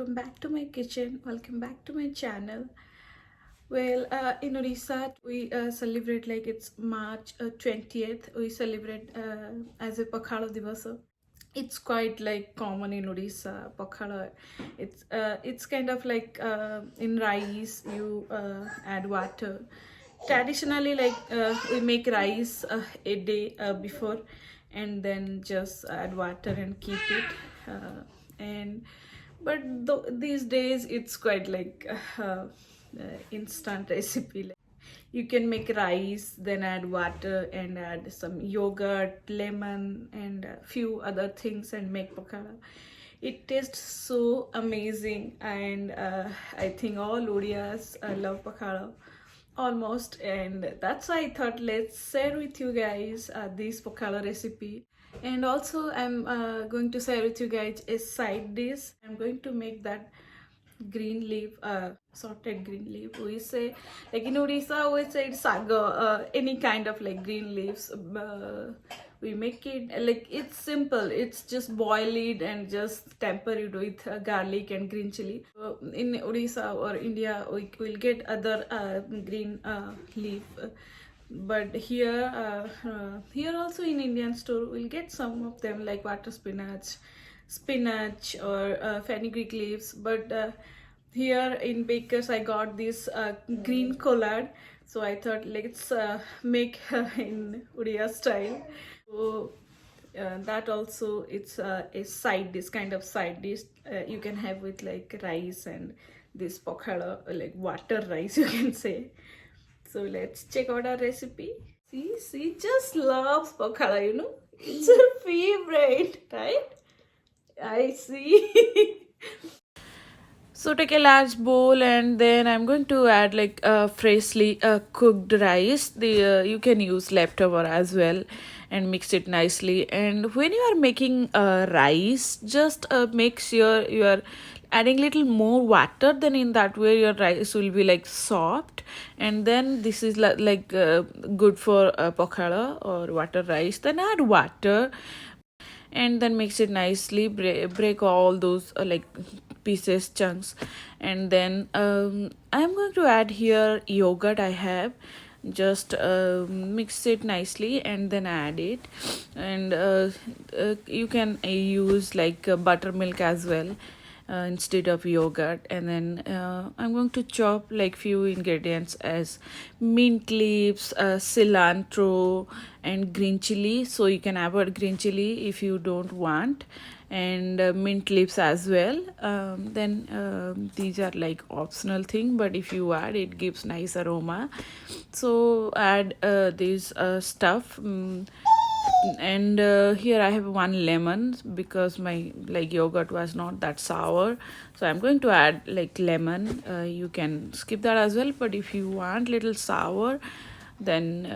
welcome back to my kitchen, welcome back to my channel. In Odisha, we celebrate like it's March 20th. We celebrate as a Pakhala Divasa. It's quite like common in Odisha, Pakhala. It's kind of like in rice, you add water. Traditionally, like we make rice a day before and then just add water and keep it. And but these days it's quite like instant recipe. Like, you can make rice, then add water and add some yogurt, lemon, and a few other things and make pakada. It tastes so amazing, and I think all Odias love pakada almost, and that's why I thought let's share with you guys this pakada recipe. And also I'm going to share with you guys a side dish. I'm going to make that green leaf, sorted green leaf. We say, like in Odisha, we say it's saga, any kind of like green leaves. We make it like it's simple. It's just boil it and just temper it with garlic and green chili. In Odisha or India, we will get other green leaf. But here also in Indian store we'll get some of them like water spinach or fenugreek leaves. But here in Bakers I got this green collard, so I thought let's make in Udia style. So that also it's a side dish, kind of side dish you can have with like rice and this pokhada, like water rice you can say. So let's check out our recipe. See, she just loves pokhada, It's her favorite, right? I see. So take a large bowl and then I'm going to add like freshly cooked rice. You can use leftover as well and mix it nicely. And when you are making rice, just make sure you are adding little more water. Then in that way your rice will be like soft. And then this is good for pokhada or water rice. Then add water and then mix it nicely, break all those like pieces, chunks. And then I'm going to add here yogurt. I have just mix it nicely and then add it. And you can use like buttermilk as well instead of yogurt. And then I'm going to chop like few ingredients as mint leaves, cilantro, and green chili. So you can avoid green chili if you don't want, and mint leaves as well. Then these are like optional thing, but if you add, it gives nice aroma. So add this stuff. And here I have one lemon because my like yogurt was not that sour, so I'm going to add like lemon. You can skip that as well, but if you want little sour, then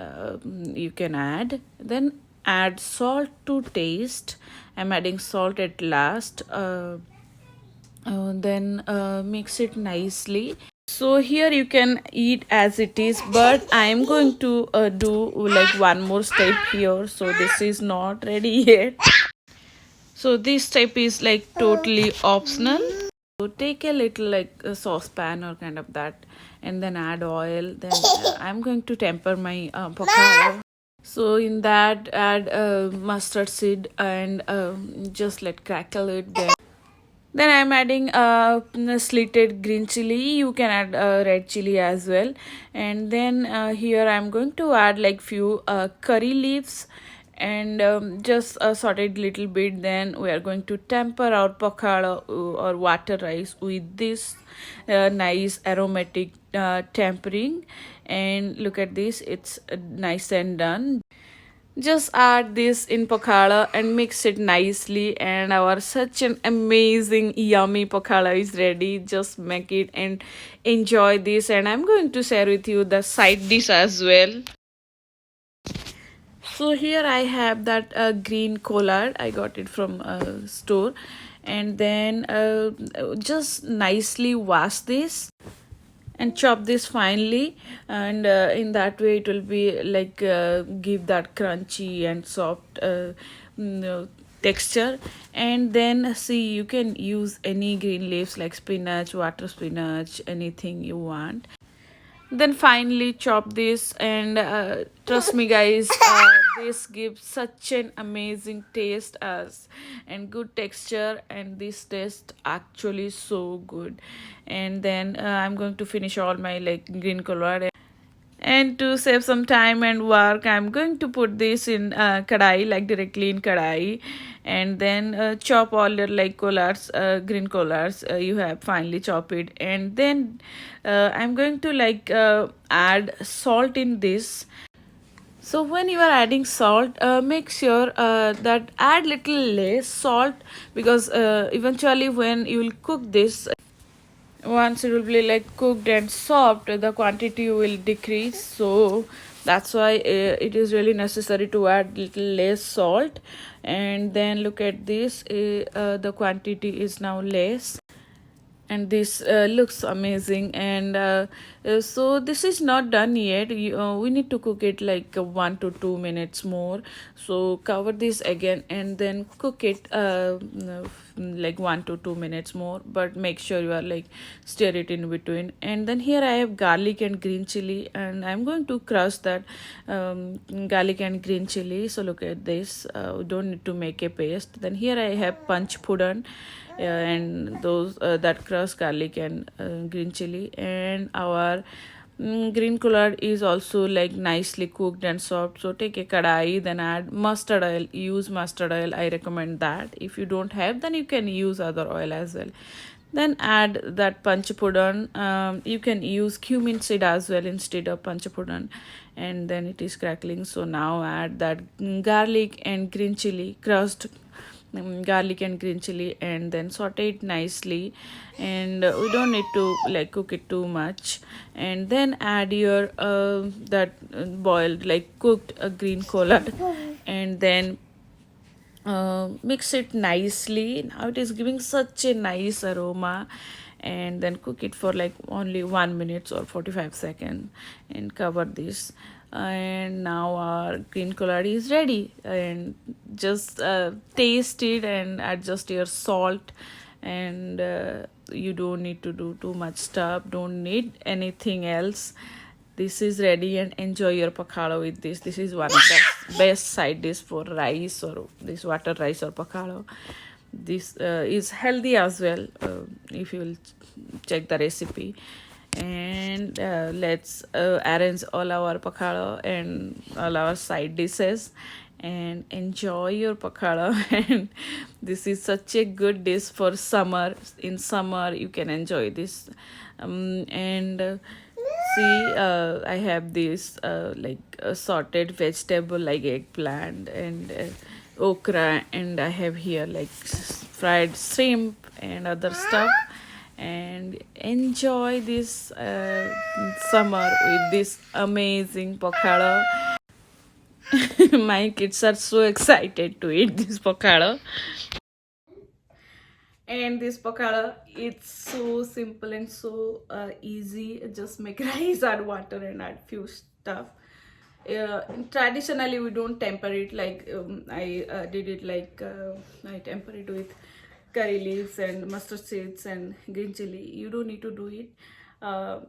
you can add. Then add salt to taste. I'm adding salt at last. Then mix it nicely. So here you can eat as it is, but I am going to do like one more step here. So this is not ready yet. So this step is like totally optional. So take a little like a saucepan or kind of that, and then add oil. Then I'm going to temper my pakora. So in that add mustard seed and just let crackle it. Then I'm adding slitted green chili. You can add red chili as well. And then here I'm going to add like few curry leaves and just sauteed little bit. Then we are going to temper our pakada or water rice with this nice aromatic tempering. And look at this, it's nice and done. Just add this in pakada and mix it nicely, and our such an amazing yummy pakada is ready. Just make it and enjoy this. And I'm going to share with you the side dish as well. So here I have that green collard. I got it from a store. And then just nicely wash this and chop this finely, and in that way it will be like give that crunchy and soft texture. And then see, you can use any green leaves like spinach, water spinach, anything you want. Then finally chop this, and trust me guys, this gives such an amazing taste as and good texture, and this taste actually so good. And then I'm going to finish all my like green color, and to save some time and work, I'm going to put this in kadai, like directly in kadai, and then chop all your like collards, green collards. You have finally chop it, and then I'm going to like add salt in this. So when you are adding salt, make sure that add little less salt, because eventually when you will cook this, once it will be like cooked and soft, the quantity will decrease. So that's why it is really necessary to add little less salt. And then look at this, the quantity is now less, and this looks amazing. And so this is not done yet. We need to cook it like 1 to 2 minutes more. So cover this again and then cook it like 1 to 2 minutes more, but make sure you are like stir it in between. And then here I have garlic and green chili, and I'm going to crush that garlic and green chili. So look at this, we don't need to make a paste. Then here I have punch pudan, and those that crushed garlic and green chili. And our green collard is also like nicely cooked and soft. So take a kadai, then add mustard oil. Use mustard oil, I recommend that. If you don't have, then you can use other oil as well. Then add that panchapudan. You can use cumin seed as well instead of panchapudan. And then it is crackling. So now add that garlic and green chili, crushed garlic and green chili, and then saute it nicely. And we don't need to like cook it too much. And then add your that boiled like cooked green collard, and then mix it nicely. Now it is giving such a nice aroma. And then cook it for like only 1 minute or 45 seconds, and cover this. And now our green collard is ready. And just taste it and adjust your salt. And you don't need to do too much stuff, don't need anything else. This is ready, and enjoy your pakalo with this. This is one of the best side dish for rice, or this water rice or pakalo. This is healthy as well, if you will check the recipe. And let's arrange all our pakalo and all our side dishes, and enjoy your pakalo. And this is such a good dish for summer. In summer you can enjoy this. And see, I have this like sorted vegetable like eggplant and okra, and I have here like fried shrimp and other stuff. And enjoy this summer with this amazing pakalo. My kids are so excited to eat this pakalo. And this pakada, it's so simple and so easy. Just make rice, add water, and add few stuff. Traditionally we don't temper it like I did it like I temper it with curry leaves and mustard seeds and green chili. You don't need to do it.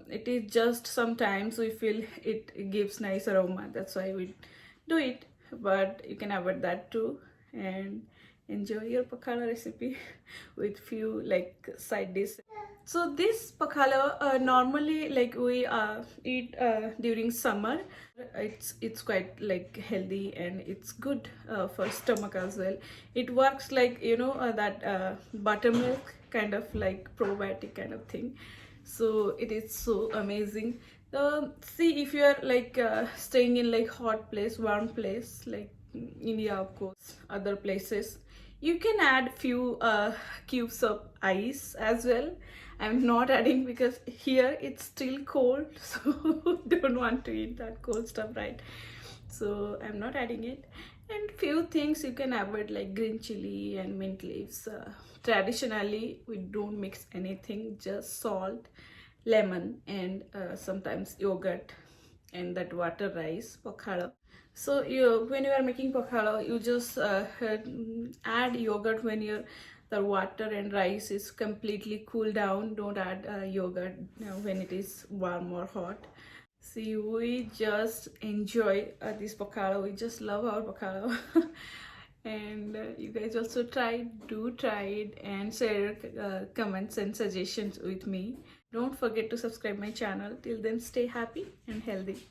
It is just sometimes we feel it gives nice aroma, that's why we do it. But you can avoid that too, and enjoy your pakala recipe with few like side dish. So this pakala normally like we eat during summer. It's quite like healthy, and it's good for stomach as well. It works like that buttermilk kind of like probiotic kind of thing. So it is so amazing. See, if you are like staying in like hot place, warm place like India, of course, other places, you can add few cubes of ice as well. I'm not adding because here it's still cold, so don't want to eat that cold stuff, right? So I'm not adding it. And few things you can avoid like green chili and mint leaves. Traditionally we don't mix anything, just salt, lemon, and sometimes yogurt and that water rice pokhalo. So when you are making pokhalo, you just add yogurt when the water and rice is completely cool down. Don't add yogurt when it is warm or hot. See, we just enjoy this pokhalo. We just love our pokhalo. And you guys also do try it and share comments and suggestions with me. Don't forget to subscribe my channel. Till then, stay happy and healthy.